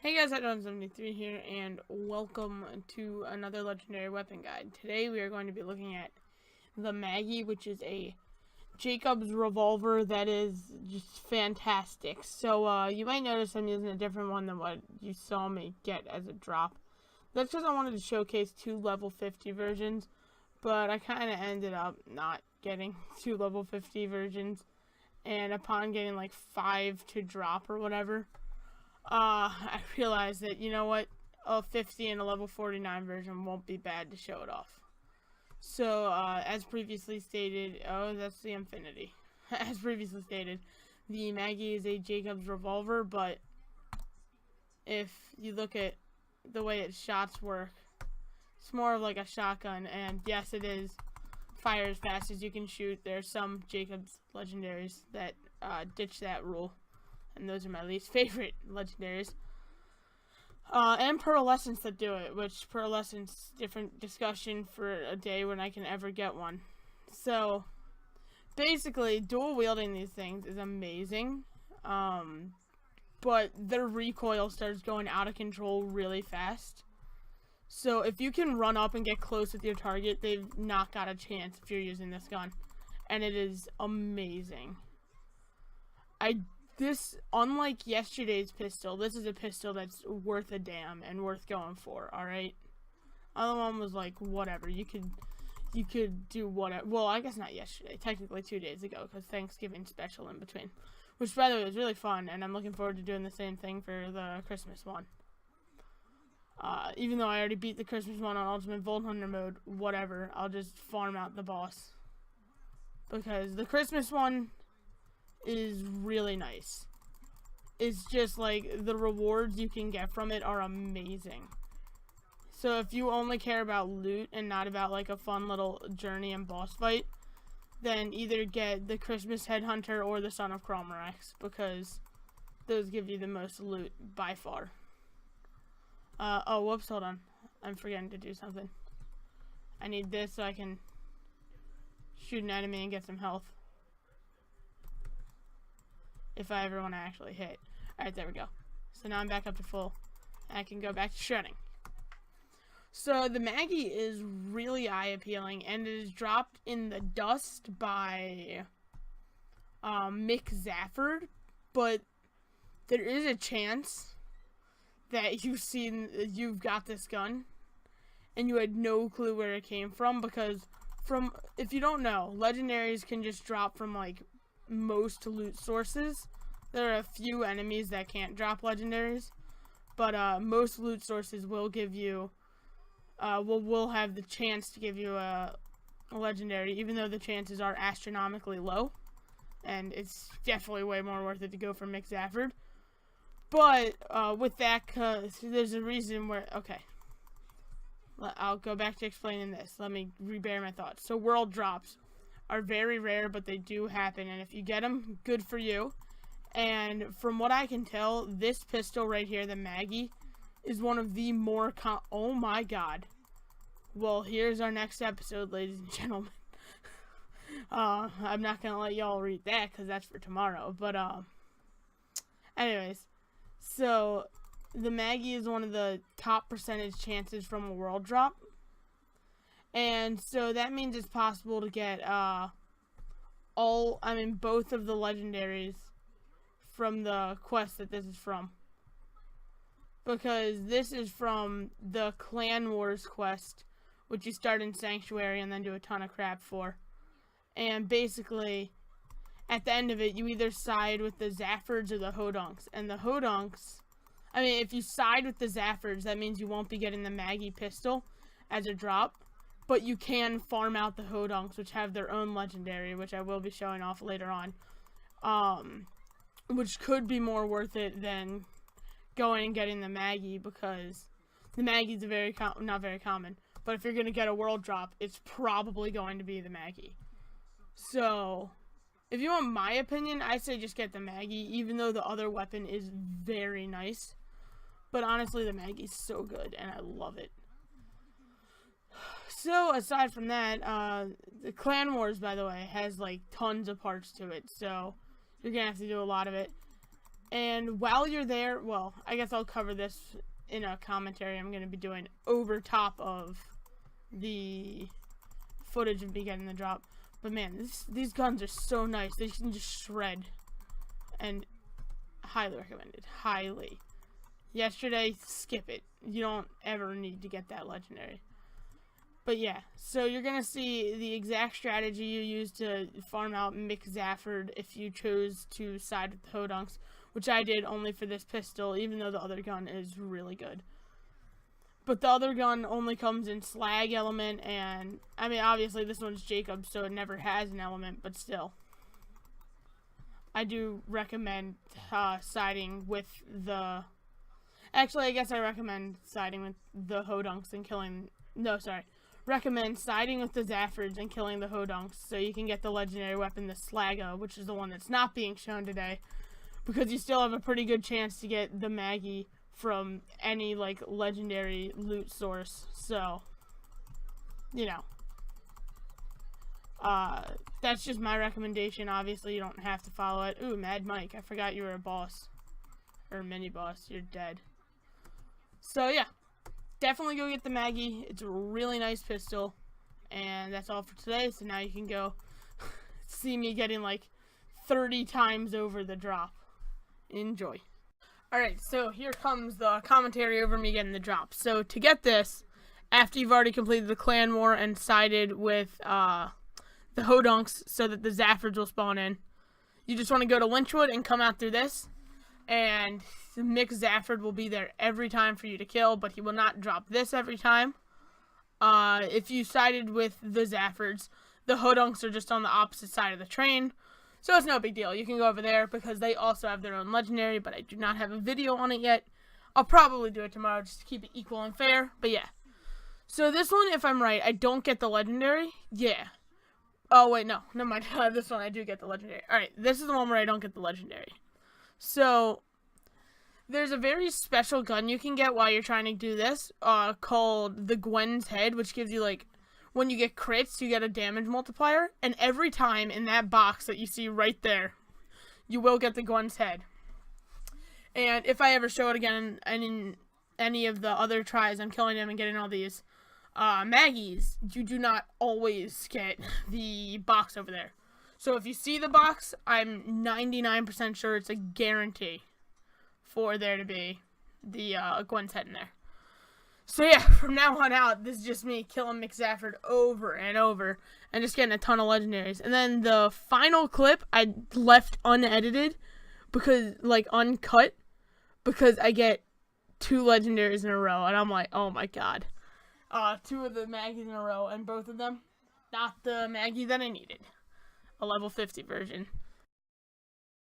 Hey guys, Don73 here, and welcome to another legendary weapon guide. Today we are going to be looking at the Maggie, which is a Jacob's revolver that is just fantastic. So you might notice I'm using a different one than what you saw me get as a drop. That's because I wanted to showcase two level 50 versions, but I kind of ended up not getting two level 50 versions, and upon getting like 5 to drop or whatever, I realized that, you know what, a 50 and a level 49 version won't be bad to show it off. So, as previously stated, oh, that's the Infinity. As previously stated, the Maggie is a Jacob's revolver, but if you look at the way its shots work, it's more of like a shotgun, and yes, it is fire as fast as you can shoot. There's some Jacob's legendaries that ditch that rule, and those are my least favorite legendaries. And pearlescence that do it, which pearlescence, different discussion for a day when I can ever get one. So, basically, dual wielding these things is amazing, but their recoil starts going out of control really fast. So, if you can run up and get close with your target, they've not got a chance if you're using this gun. And it is amazing. Unlike yesterday's pistol, this is a pistol that's worth a damn and worth going for, alright? Other one was like, whatever, you could do whatever. Well, I guess not yesterday, technically 2 days ago, because Thanksgiving special in between. Which, by the way, was really fun, and I'm looking forward to doing the same thing for the Christmas one. Even though I already beat the Christmas one on Ultimate Vault Hunter mode, whatever, I'll just farm out the boss. Because the Christmas one is really nice. It's just like the rewards you can get from it are amazing. So if you only care about loot and not about like a fun little journey and boss fight, then either get the Christmas Headhunter or the Son of Cromarax, because those give you the most loot by far. Oh, whoops, hold on. I'm forgetting to do something. I need this so I can shoot an enemy and get some health, if I ever want to actually hit. Alright, there we go. So now I'm back up to full, and I can go back to shredding. So the Maggie is really eye-appealing, and it is dropped in the dust by Mick Zafford, but there is a chance that you've got this gun, and you had no clue where it came from, because if you don't know, legendaries can just drop from like most loot sources. There are a few enemies that can't drop legendaries, but most loot sources will give you, will have the chance to give you a legendary, even though the chances are astronomically low, and it's definitely way more worth it to go for Mick Zafford. But with that, there's a reason where, okay, I'll go back to explaining this. Let me re-bear my thoughts. So world drops are very rare, but they do happen, and if you get them, good for you. And from what I can tell, this pistol right here, the Maggie, is one of the more oh my god. Well, here's our next episode, ladies and gentlemen. I'm not gonna let y'all read that, because that's for tomorrow, but anyways, so the Maggie is one of the top percentage chances from a world drop. And so that means it's possible to get both of the legendaries from the quest that this is from. Because this is from the Clan Wars quest, which you start in Sanctuary and then do a ton of crap for. And basically, at the end of it, you either side with the Zaffords or the Hodunks. And the Hodunks, if you side with the Zaffords, that means you won't be getting the Maggie pistol as a drop. But you can farm out the Hodunks, which have their own legendary, which I will be showing off later on. Which could be more worth it than going and getting the Maggie, because the Maggie's not very common. But if you're going to get a world drop, it's probably going to be the Maggie. So, if you want my opinion, I say just get the Maggie, even though the other weapon is very nice. But honestly, the Maggie's so good, and I love it. So, aside from that, the Clan Wars, by the way, has like tons of parts to it, so you're gonna have to do a lot of it. And while you're there, well, I guess I'll cover this in a commentary I'm going to be doing over top of the footage of me getting the drop. But man, these guns are so nice. They can just shred. And highly recommended. Highly. Yesterday, skip it. You don't ever need to get that legendary. But yeah, so you're going to see the exact strategy you use to farm out Mick Zafford if you chose to side with the Hodunks, which I did only for this pistol, even though the other gun is really good. But the other gun only comes in slag element, and, I mean, obviously this one's Jacob, so it never has an element, but still. I do recommend siding with the... Actually, I guess I recommend siding with the Hodunks and killing... No, sorry. Recommend siding with the Zaffords and killing the Hodunks so you can get the legendary weapon, the Slaga, which is the one that's not being shown today, because you still have a pretty good chance to get the Maggie from any, like, legendary loot source. So, you know, that's just my recommendation. Obviously, you don't have to follow it. Ooh, Mad Mike, I forgot you were a boss, or a mini boss. You're dead. So yeah, definitely go get the Maggie. It's a really nice pistol. And that's all for today. So now you can go see me getting like 30 times over the drop. Enjoy. Alright, so here comes the commentary over me getting the drop. So to get this, after you've already completed the clan war and sided with the Hodunks so that the Zaffords will spawn in, you just want to go to Lynchwood and come out through this. And Mick Zafford will be there every time for you to kill, but he will not drop this every time. If you sided with the Zaffords, the Hodunks are just on the opposite side of the train, so it's no big deal. You can go over there because they also have their own legendary, but I do not have a video on it yet. I'll probably do it tomorrow just to keep it equal and fair, but yeah. So this one, if I'm right, I don't get the legendary. Yeah. Oh, wait, no. Never mind. This one, I do get the legendary. Alright, this is the one where I don't get the legendary. So, there's a very special gun you can get while you're trying to do this, called the Gwen's Head, which gives you, like, when you get crits, you get a damage multiplier, and every time in that box that you see right there, you will get the Gwen's Head. And if I ever show it again in any of the other tries, I'm killing them and getting all these Maggies, you do not always get the box over there. So if you see the box, I'm 99% sure it's a guarantee for there to be the Gwen's Head in there. So yeah, from now on out, this is just me killing Mick Zafford over and over and just getting a ton of legendaries. And then the final clip I left unedited because, like, uncut, because I get 2 legendaries in a row, and I'm like, oh my god. 2 of the Maggies in a row, and both of them, not the Maggie that I needed. A level 50 version.